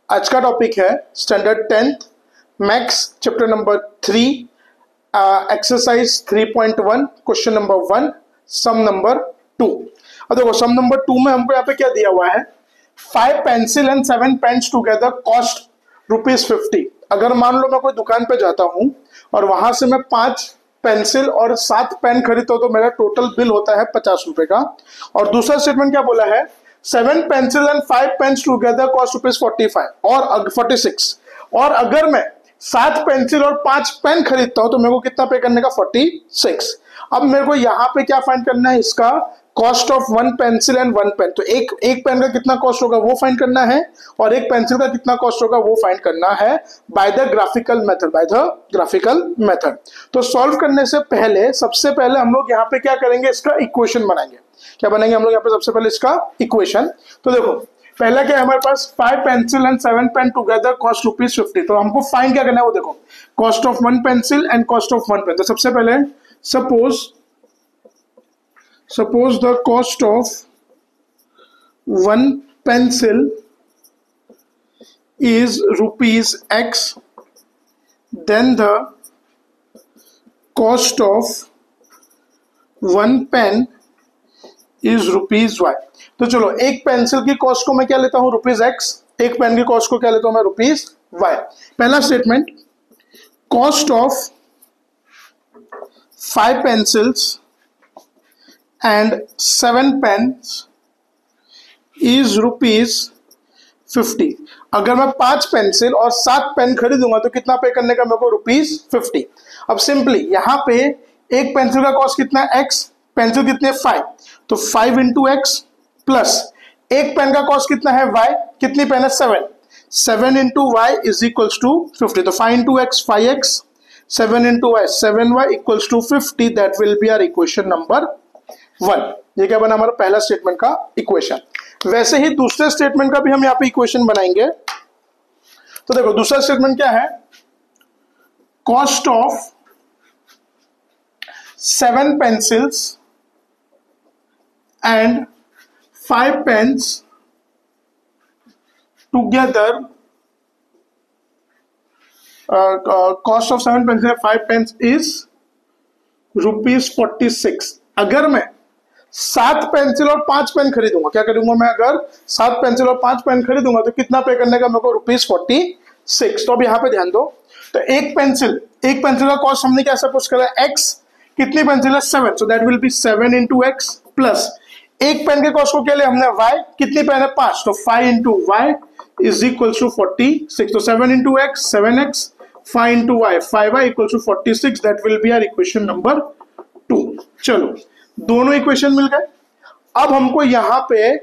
आज का टॉपिक है standard 10th maths chapter number 3 exercise 3.1 question number 1 सम नंबर 2। अब देखो सम नंबर 2 में हमको यहाँ पे क्या दिया हुआ है, 5 pencil and 7 pens together cost ₹50। अगर मान लो मैं कोई दुकान पे जाता हूँ और वहां से मैं 5 पेंसिल और 7 पेन खरीदता हूँ तो मेरा टोटल बिल होता है ₹50 का। और दूसरा स्टेटमेंट क्या बोला है, 7 pencil and 5 pens together cost ₹45 और 46। और अगर मैं 7 पेंसिल और 5 पेन खरीदता हूं तो मेरे को कितना पे करने का, 46। अब मेरे को यहाँ पे क्या फाइंड करना है, इसका cost of 1 pencil and 1 pen. तो एक पेन का कितना कॉस्ट होगा वो फाइंड करना है और एक पेंसिल का कितना कॉस्ट होगा वो फाइंड करना है बाय द ग्राफिकल मेथड। तो सॉल्व करने से पहले सबसे पहले हम लोग यहाँ पे क्या करेंगे, इसका इक्वेशन बनाएंगे। क्या बनाएंगे हम लोग यहाँ पे सबसे पहले इसका इक्वेशन। तो देखो पहला क्या है हमारे पास, 5 pencil and 7 pen together cost ₹50। तो हमको फाइंड क्या करना है वो देखो, cost of 1 pencil and cost of 1 pen. तो सबसे पहले suppose the cost of 1 pencil is ₹X, then the cost of 1 pen is ₹Y। तो चलो एक पेंसिल की कॉस्ट को मैं क्या लेता हूं, ₹X, एक पेन की कॉस्ट को क्या लेता हूं मैं, ₹Y। पहला statement, cost of 5 pencils and 7 pens is ₹50। अगर मैं 5 पेंसिल और 7 पेन खरीदूंगा तो कितना पे करने का मेरे को, ₹50। अब सिंपली यहाँ पे एक पेंसिल का कॉस्ट कितना है, X, पेंसिल कितने 5, तो 5 इंटू एक्स प्लस एक पेन का कॉस्ट कितना है Y, कितनी पेन है 7 into y is equals to 50। तो 5 into x 5x, 7 into y 7y equals to 50। That will be our equation number 1। ये क्या बना हमारा पहला स्टेटमेंट का इक्वेशन। वैसे ही दूसरे स्टेटमेंट का भी हम यहाँ पे इक्वेशन बनाएंगे। तो देखो दूसरा स्टेटमेंट क्या है, cost of 7 pencils and 5 pens together cost of 7 pencil and 5 pens is ₹46। अगर मैं 7 पेंसिल और 5 पेन खरीदूंगा, क्या करूंगा मैं, अगर 7 पेंसिल और 5 पेन खरीदूंगा तो कितना पे करने का मेरे को, ₹46। तो अब यहाँ पे ध्यान दो, तो एक पेंसिल का कॉस्ट हमने क्या सपोज करा, X, कितनी पेंसिल है 7, so that will B 7 into x plus एक पेन के कॉस्ट को क्या लिया हमने Y, कितनी पेन है 5, तो 5 into y is equal to 46। तो 7 into x 7x, 5 into y 5y equal to 46। That will be our equation number 2। चलो दोनों इक्वेशन मिल गए। अब हमको यहाँ पे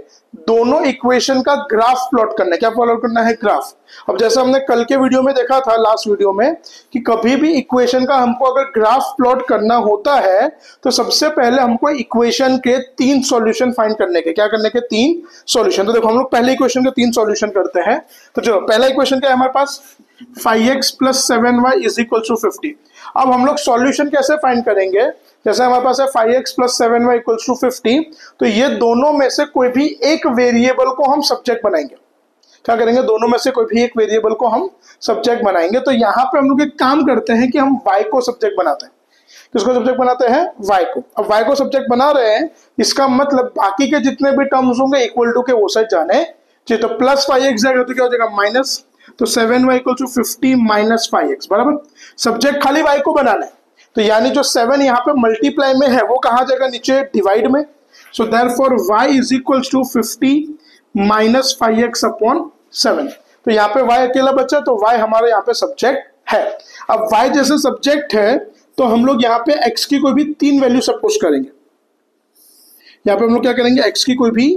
दोनों इक्वेशन का ग्राफ प्लॉट करना है। क्या प्लॉट करना है, ग्राफ। अब जैसे हमने कल के वीडियो में देखा था, लास्ट वीडियो में, कि कभी भी इक्वेशन का हमको अगर ग्राफ प्लॉट करना होता है तो सबसे पहले हमको इक्वेशन के 3 सॉल्यूशन फाइंड करने के, क्या करने के, 3 सॉल्यूशन। तो देखो हम लोग पहले इक्वेशन के 3 सॉल्यूशन करते हैं। तो चलो पहला इक्वेशन क्या है हमारे पास, 5x plus 7y is equal to 50। अब हम लोग सॉल्यूशन कैसे फाइंड करेंगे, जैसे हमारे पास है 5x plus 7y equals to 50, तो ये दोनों में से कोई भी एक वेरिएबल को हम सब्जेक्ट बनाएंगे। क्या करेंगे, दोनों में से कोई भी एक वेरिएबल को हम सब्जेक्ट बनाएंगे। तो यहाँ पे हम लोग एक काम करते हैं कि हम y को सब्जेक्ट बनाते हैं। किसको सब्जेक्ट बनाते हैं, y को। अब y को सब्जेक्ट बना रहे हैं, इसका मतलब बाकी के जितने भी टर्म्स होंगे इक्वल टू के वो साइड जाने चाहिए। तो प्लस 5x जाएगा तो क्या हो जाएगा, माइनस, तो 7y equal to 50 minus 5x, बराबर। सब्जेक्ट खाली y को बनाना है, तो यानी जो 7 यहाँ पे मल्टीप्लाई में है वो कहाँ जाएगा, नीचे डिवाइड में। So therefore y is equals to 50 minus 5x upon 7। तो यहाँ पे y अकेला बचा, तो y हमारे यहाँ पे सब्जेक्ट है। अब y जैसे सब्जेक्ट है तो हम लोग यहाँ पे x की कोई भी 3 वैल्यू सपोज करेंगे। यहाँ पे हम लोग क्या करेंगे, x की कोई भी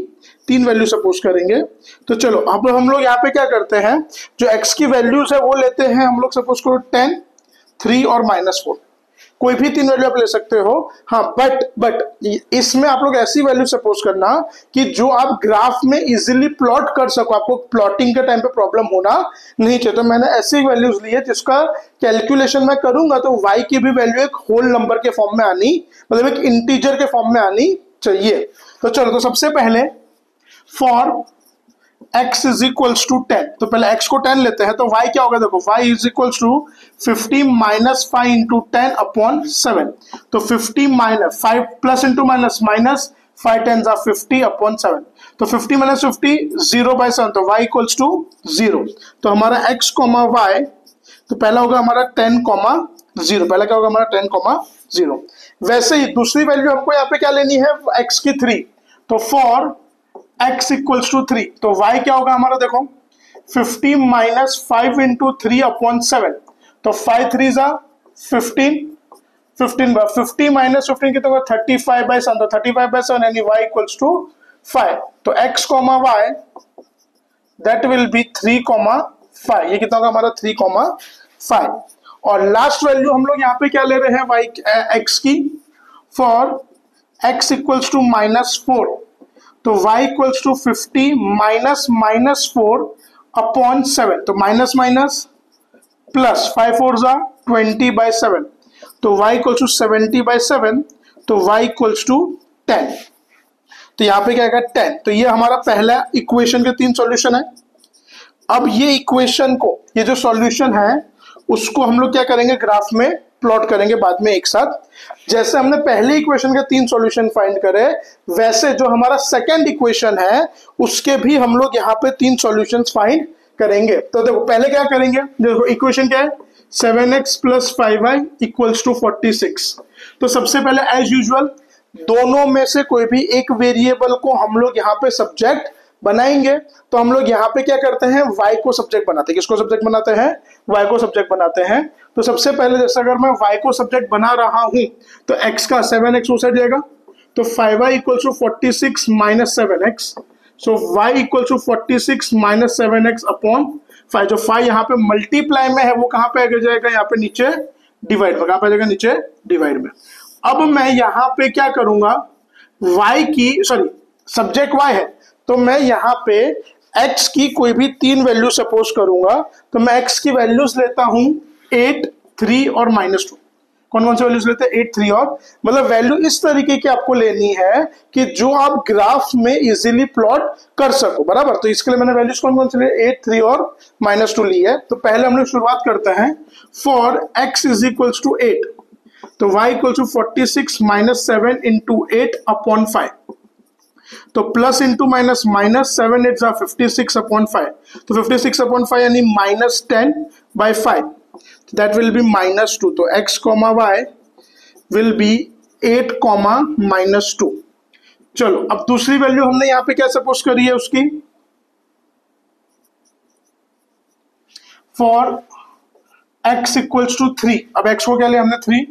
3 वैल्यू सपोज करेंगे। तो चलो अब हम लोग यहाँ पे क्या करते हैं, जो x की वैल्यूज है वो लेते हैं हम लोग, सपोज करो 10, 3 और -4। कोई भी 3 वैल्यू आप ले सकते हो। हाँ, बट इसमें आप लोग ऐसी वैल्यू सपोज करना कि जो आप ग्राफ में इजीली प्लॉट कर सको, आपको प्लॉटिंग के टाइम पे प्रॉब्लम होना नहीं चाहिए। तो मैंने ऐसी वैल्यूज ली है जिसका कैलकुलेशन मैं करूंगा तो y की भी वैल्यू एक होल नंबर के फॉर्म में आनी, मतलब एक इंटीजर के फॉर्म में आनी चाहिए। तो चलो, तो सबसे पहले for x is equals to 10, तो पहले x को 10 लेते हैं, तो y क्या होगा, देखो y is equals to 50 minus 5 into 10 upon 7, तो 50 minus 5 plus into minus minus 5 tens are 50 upon 7, तो 50 माइनस 50 0 बाई 7, तो y इक्वल्स टू 0, तो हमारा x कॉमा y, तो पहला होगा हमारा 10 कॉमा 0, पहला क्या होगा हमारा 10 कॉमा 0। वैसे ही दूसरी वैल्यू हमको यहाँ पे क्या लेनी है, x की 3, तो फॉर x इक्वल्स टू 3, तो y क्या होगा हमारा, देखो 50 माइनस 5 इंटू 3 अपॉन 7, तो 5 3 जा 15, 15 बाय 50 माइनस 15 कितना होगा 35 बाई 7, तो 35 बाई 7 यानी y इक्वल्स टू 5, तो x comma y that will be 3 comma 5, ये कितना होगा हमारा 3 कॉमा 5। और लास्ट वैल्यू हम लोग यहाँ पे क्या ले रहे हैं y x की, फॉर x इक्वल्स टू -4, तो y equals to 50 minus -4 upon 7, तो माइनस माइनस प्लस 5 4 जा 20 बाई 7, तो y इक्वल्स टू 70 बाई 7, तो y इक्वल्स टू 10, तो यहाँ पे क्या आएगा 10, तो ये हमारा पहला इक्वेशन के 3 सॉल्यूशन है। अब ये इक्वेशन को, ये जो सॉल्यूशन है उसको हम लोग क्या करेंगे, ग्राफ में प्लॉट करेंगे बाद में एक साथ। जैसे हमने पहले इक्वेशन के 3 सॉल्यूशन फाइंड करे, वैसे जो हमारा सेकंड इक्वेशन है उसके भी हम लोग यहाँ पे 3 सॉल्यूशंस फाइंड करेंगे। तो देखो पहले क्या करेंगे, देखो इक्वेशन क्या है 7x plus 5y equals to 46, तो सबसे पहले एज यूजुअल दोनों में से कोई भी एक वेरिएबल को हम लोग यहाँ पे सब्जेक्ट बनाएंगे। तो हम लोग यहाँ पे क्या करते हैं, y को सब्जेक्ट बनाते हैं, किसको सब्जेक्ट बनाते हैं, y को सब्जेक्ट बनाते हैं। तो सबसे पहले जैसे अगर मैं y को सब्जेक्ट बना रहा हूं तो x का 7x हो जाएगा, तो 5y equals to 46 minus 7x, so y equals to 46 minus 7x upon 5, जो 5 यहाँ पे मल्टीप्लाई में है वो कहाँ पे आ जाएगा, यहाँ पे नीचे डिवाइड में, कहाँ पे आ जाएगा नीचे डिवाइड में। अब मैं यहाँ पे क्या करूंगा, y की सॉरी सब्जेक्ट y है, तो मैं यहाँ पे x की कोई भी 3 वैल्यू सपोज करूंगा, तो मैं x की वैल्यूज लेता हूं 8 3 और -2, कौन कौन से वैल्यूज लेते हैं 8 3 और, मतलब वैल्यू इस तरीके की आपको लेनी है कि जो आप ग्राफ में इजीली प्लॉट कर सको, बराबर। तो इसके लिए मैंने वैल्यूज कौन कौन से लिए 8 3 और -2 ली है। तो पहले हम लोग शुरुआत करते हैं, for x is equals to 8, तो y equals to 46 minus 7 into 8 upon 5, तो plus into minus minus 7 8 56 upon 5, तो 56 अपॉन 5 यानी -10 बाई 5, दैट विल बी -2, तो x comma y will B 8 comma -2। चलो अब दूसरी वैल्यू हमने यहाँ पे क्या सपोज करी है उसकी, फॉर x इक्वल्स टू 3, अब x को क्या लिया हमने 3,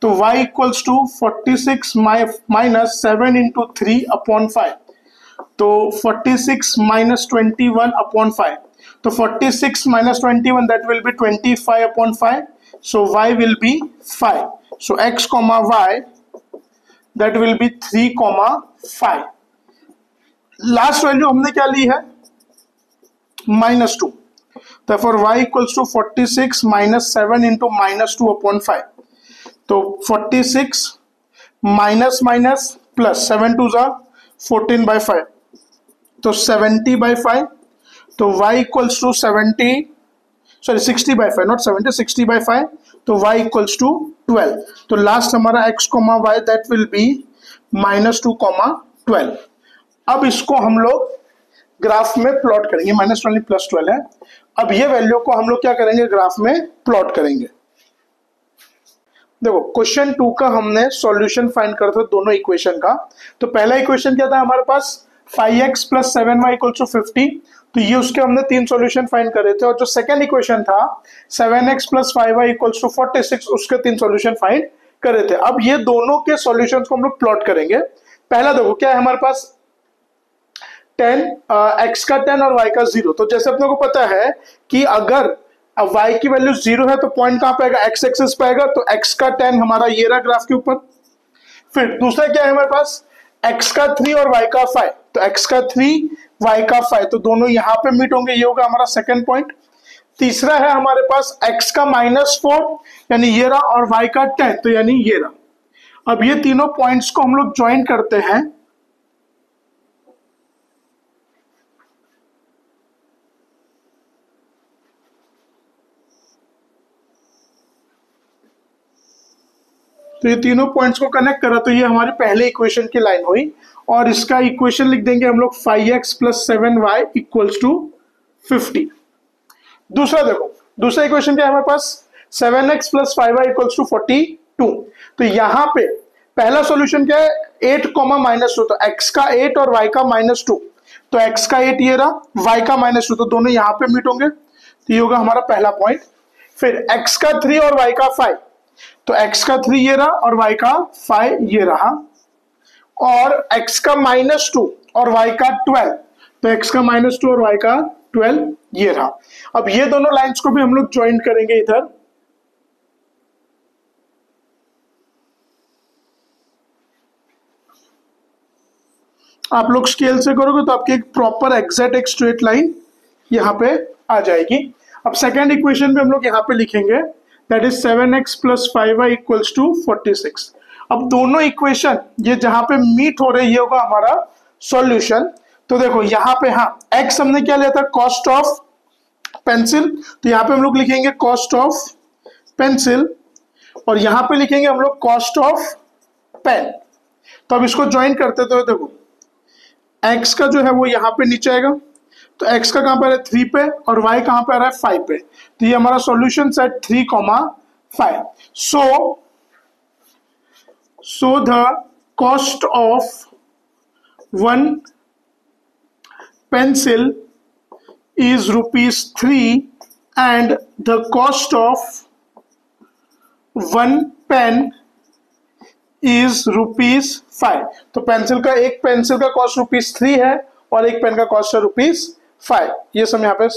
तो y equals to 46 minus 7 into 3 upon 5, तो 46 माइनस 21 अपॉन 5, तो 46 minus 21 that will be 25 upon 5, so y will be 5, so x comma y that will be 3 comma 5। Last value हमने क्या ली है -2, तो for y equals to 46 minus 7 into -2 upon 5, तो 46 minus minus plus 7 2 जा 14 by 5, तो 70 by 5, तो y equals to 60 by 5, not 70 60 by 5, तो y इक्वल्स टू 12, तो लास्ट हमारा x comma y that will B -2 comma 12। अब इसको हम लोग ग्राफ में प्लॉट करेंगे, -12 प्लस 12 है। अब ये वैल्यू को हम लोग क्या करेंगे, ग्राफ में प्लॉट करेंगे। देखो क्वेश्चन 2 का हमने सॉल्यूशन फाइंड करता था दोनों इक्वेशन का। तो पहला इक्वेशन क्या था हमारे पास 5x plus 7y equal to 50, तो ये उसके हमने 3 सॉल्यूशन फाइंड करे थे। और जो सेकंड इक्वेशन था 7x plus 5y equal to 46, उसके 3 सॉल्यूशन फाइंड करे थे। अब ये दोनों के सॉल्यूशंस को हम लोग प्लॉट करेंगे। पहला देखो क्या है हमारे पास 10 x का 10 और y का 0। तो जैसे अपने को पता है कि अगर अब y की वैल्यू 0 है तो पॉइंट कहां पे आएगा, x एक्सिस पे आएगा, तो x का 10 हमारा ये रहा ग्राफ के ऊपर। फिर दूसरा क्या है हमारे पास x का 3 और y का 5, तो x का 3 y का 5, तो दोनों यहां पे मीट होंगे, ये होगा हमारा सेकंड पॉइंट। तीसरा है हमारे पास x का -4 यानी ये रहा, और y का 10 तो यानी ये रहा। अब ये तीनों पॉइंट्स को हम लोग ज्वाइन करते हैं, तो ये तीनों पॉइंट्स को कनेक्ट करा तो ये हमारी पहले इक्वेशन की लाइन हुई, और इसका इक्वेशन लिख देंगे हम लोग 5x + 7y = 50। दूसरा देखो, दूसरा इक्वेशन क्या है हमारे पास, 7x + 5y = 42। तो यहां पे पहला सॉल्यूशन क्या है, 8, -2, तो x का 8 और y का -2, तो x का 8 ये रहा, y का -2, तो दोनों यहां पे मीट होंगे, तो ये होगा हमारा पहला पॉइंट। फिर x का 3 और y का 5, तो x का 3 ये रहा और y का 5 ये रहा, और x का -2 और y का 12, तो x का -2 और y का 12 ये रहा। अब ये दोनों लाइंस को भी हम लोग ज्वाइन करेंगे इधर, आप लोग स्केल से करोगे तो आपकी एक प्रॉपर एग्जैक्ट एक स्ट्रेट लाइन यहाँ पे आ जाएगी। अब सेकेंड इक्वेशन में हम लोग यहाँ पे लिखेंगे, दैट इज 7x + 5y = 46। अब दोनों इक्वेशन ये जहां पे मीट हो रहे, ये होगा हमारा सॉल्यूशन। तो देखो यहाँ पे, हाँ x हमने क्या लिया था, कॉस्ट ऑफ पेंसिल, तो यहाँ पे हम लोग लिखेंगे कॉस्ट ऑफ पेंसिल, और यहाँ पे लिखेंगे हम लोग कॉस्ट ऑफ पेन। तो अब इसको ज्वाइन करते तो देखो x का जो है वो यहाँ पे नीचे आएगा, तो x का कहां पर है 3 पे, और y कहां पे आ रहा है 5 पे, तो ये हमारा solution set 3, 5। So the cost of one pencil is ₹3 and the cost of one pen is ₹5। तो पेंसिल का, एक पेंसिल का कॉस्ट ₹3 है और एक पेन का कॉस्ट है ₹5। ये सब यहाँ पे